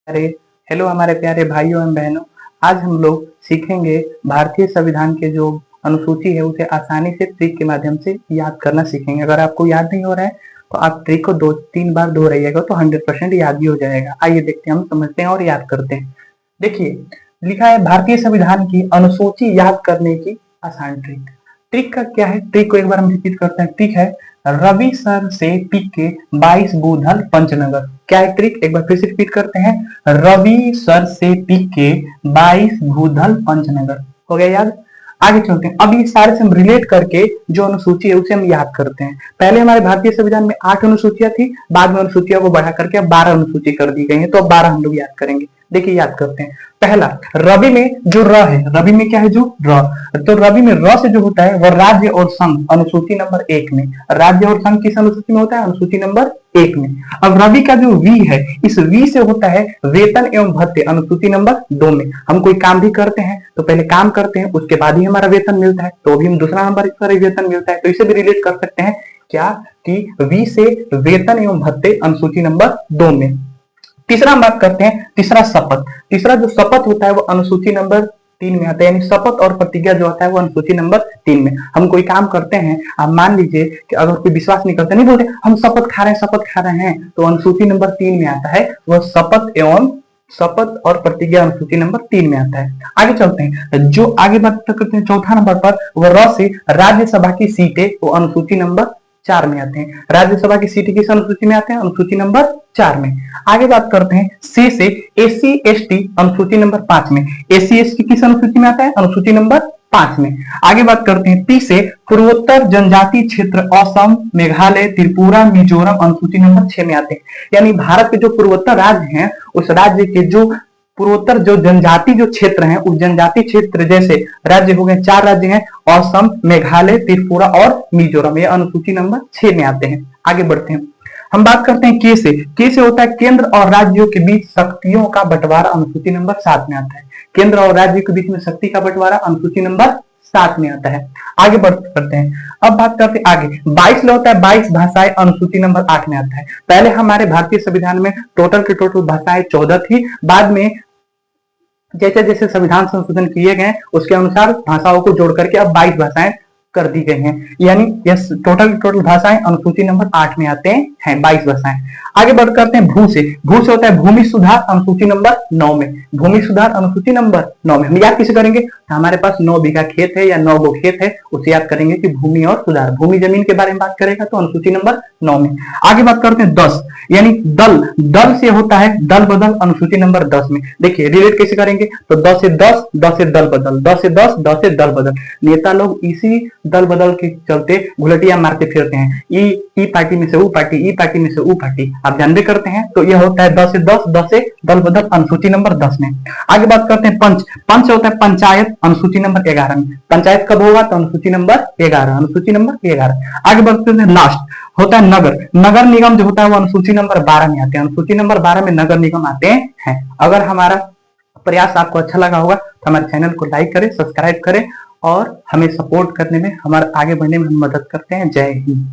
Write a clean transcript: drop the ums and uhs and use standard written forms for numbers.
अरे हेलो हमारे प्यारे भाइयों एवं बहनों। आज हम लोग सीखेंगे भारतीय संविधान के जो अनुसूची है उसे आसानी से ट्रिक के माध्यम से याद करना सीखेंगे। अगर आपको याद नहीं हो रहा है तो आप ट्रिक को 2-3 बार दोहराइएगा तो 100% याद ही हो जाएगा। आइए देखते हैं, हम समझते हैं और याद करते हैं। देखिए, लिखा है भारतीय संविधान की अनुसूची याद करने की आसान ट्रिक। ट्रिक का क्या है? ट्रिक को एक बार हम रिपीट करते हैं। ट्रिक है रवि सर से पिके 22 बूधल पंचनगर। क्या है ट्रिक? एक बार फिर से रिपीट करते हैं। रवि सर से पिके 22 भूधल पंचनगर। हो गया याद? आगे चलते हैं। अब ये सारे से हम रिलेट करके जो अनुसूची है उसे हम याद करते हैं। पहले हमारे भारतीय संविधान में 8 अनुसूचियां थी, बाद में अनुसूचियों को बढ़ा करके अब 12 अनुसूची कर दी गई है, तो अब 12 हम लोग याद करेंगे। देखिए याद करते हैं। पहला, रवि में जो र है, रवि में क्या है? जो र, तो रवि में र से जो होता है वह राज्य और संघ अनुसूची नंबर 1 में। राज्य और संघ किस अनुसूची में होता है? अनुसूची नंबर 1 में। अब रवि का जो वी है, इस वी से होता है वेतन एवं भत्ते अनुसूची नंबर 2 में। हम कोई काम भी करते हैं तो पहले काम करते हैं, उसके बाद ही हमारा वेतन मिलता है, तो भी हम दूसरा नंबर पर वेतन मिलता है, तो इसे भी रिलेट कर सकते हैं। क्या कि वी से वेतन एवं भत्ते अनुसूची नंबर 2 में। तीसरा हम बात करते हैं, तीसरा शपथ। तीसरा जो शपथ होता है वो अनुसूची नंबर 3 में आता है, यानी शपथ और प्रतिज्ञा जो होता है वो अनुसूची नंबर 3 में। हम कोई काम करते हैं, आप मान लीजिए कि अगर कोई विश्वास नहीं करते, नहीं बोलते हम शपथ खा रहे हैं, शपथ खा रहे हैं, तो अनुसूची नंबर 3 में आता है वह शपथ और प्रतिज्ञा अनुसूची नंबर 3 में आता है। आगे चलते हैं, जो आगे बात करते हैं चौथा नंबर पर, वह र से राज्यसभा की सीटें वो अनुसूची नंबर 4 में आते हैं। राज्यसभा की सीटें किस अनुसूची में आते हैं? अनुसूची नंबर 4 में। आगे बात करते हैं सी से एससी एसटी अनुसूची नंबर 5 में। एससी एसटी किस अनुसूची में आता है? अनुसूची नंबर 5 में। आगे बात करते हैं पी से पूर्वोत्तर जनजाति क्षेत्र असम मेघालय त्रिपुरा मिजोरम अनुसूची नंबर 6 में आते हैं। यानी भारत के जो पूर्वोत्तर राज्य हैं उस राज्य के जो पूर्वोत्तर जो जनजाति जो क्षेत्र हैं उस जनजाति क्षेत्र जैसे राज्य हो गए, 4 राज्य हैं, असम मेघालय त्रिपुरा और मिजोरम, ये अनुसूची नंबर 6 में आते हैं। आगे बढ़ते हैं, हम बात करते हैं के से। के से होता है केंद्र और राज्यों के बीच शक्तियों का बंटवारा अनुसूची नंबर 7 में आता है। केंद्र और राज्य के बीच में शक्ति का बंटवारा अनुसूची नंबर 7 में आता है। आगे बढ़ करते हैं, अब बात करते हैं आगे 22 में होता है 22 भाषाएं अनुसूची नंबर 8 में आता है। पहले हमारे भारतीय संविधान में टोटल के टोटल भाषाएं 14 थी, बाद में जैसे जैसे संविधान संशोधन किए गए उसके अनुसार भाषाओं को जोड़ करके अब 22 भाषाएं कर दी गई हैं, यानी यह टोटल भाषाएं अनुसूची नंबर 8 में आते हैं 22 भाषाएं। आगे बढ़ करते हैं भू से। भू से होता है भूमि सुधार अनुसूची नंबर 9 में। भूमि सुधार अनुसूची नंबर 9 में हम याद किसे करेंगे? हमारे पास 9 बीघा खेत है या 9 गो खेत है, उसे याद करेंगे कि भूमि और सुधार, भूमि जमीन के बारे में बात करेगा तो अनुसूची नंबर 9 में। आगे बात करते हैं 10, यानी दल। दल से होता है दल बदल अनुसूची नंबर 10 में। देखिए रिलेट कैसे करेंगे? तो 10 से 10, 10 से दल बदल, 10 से 10, 10 से दल बदल। नेता लोग इसी दल बदल के चलते घुलटिया मारते फिरते हैं, ई पार्टी में से वो पार्टी, ई पार्टी में से वो पार्टी, आप जानते करते हैं। तो यह होता है 10 से 10, 10 से दल बदल अनुसूची नंबर 10 में। आगे बात करते हैं पंच। पंच होता है पंचायत अनुसूची नंबर 11 में। पंचायत कब होगा? तो अनुसूची नंबर 11, अनुसूची नंबर 11। आगे बात करते हैं लास्ट होता है नगर। नगर निगम जो होता है वो अनुसूची नंबर 12 में आते हैं। अनुसूची नंबर 12 में नगर निगम आते हैं। अगर हमारा प्रयास आपको अच्छा लगा होगा तो हमारे चैनल को लाइक करें, सब्सक्राइब करें और हमें सपोर्ट करने में, हमारे आगे बढ़ने में मदद करते हैं। जय हिंद।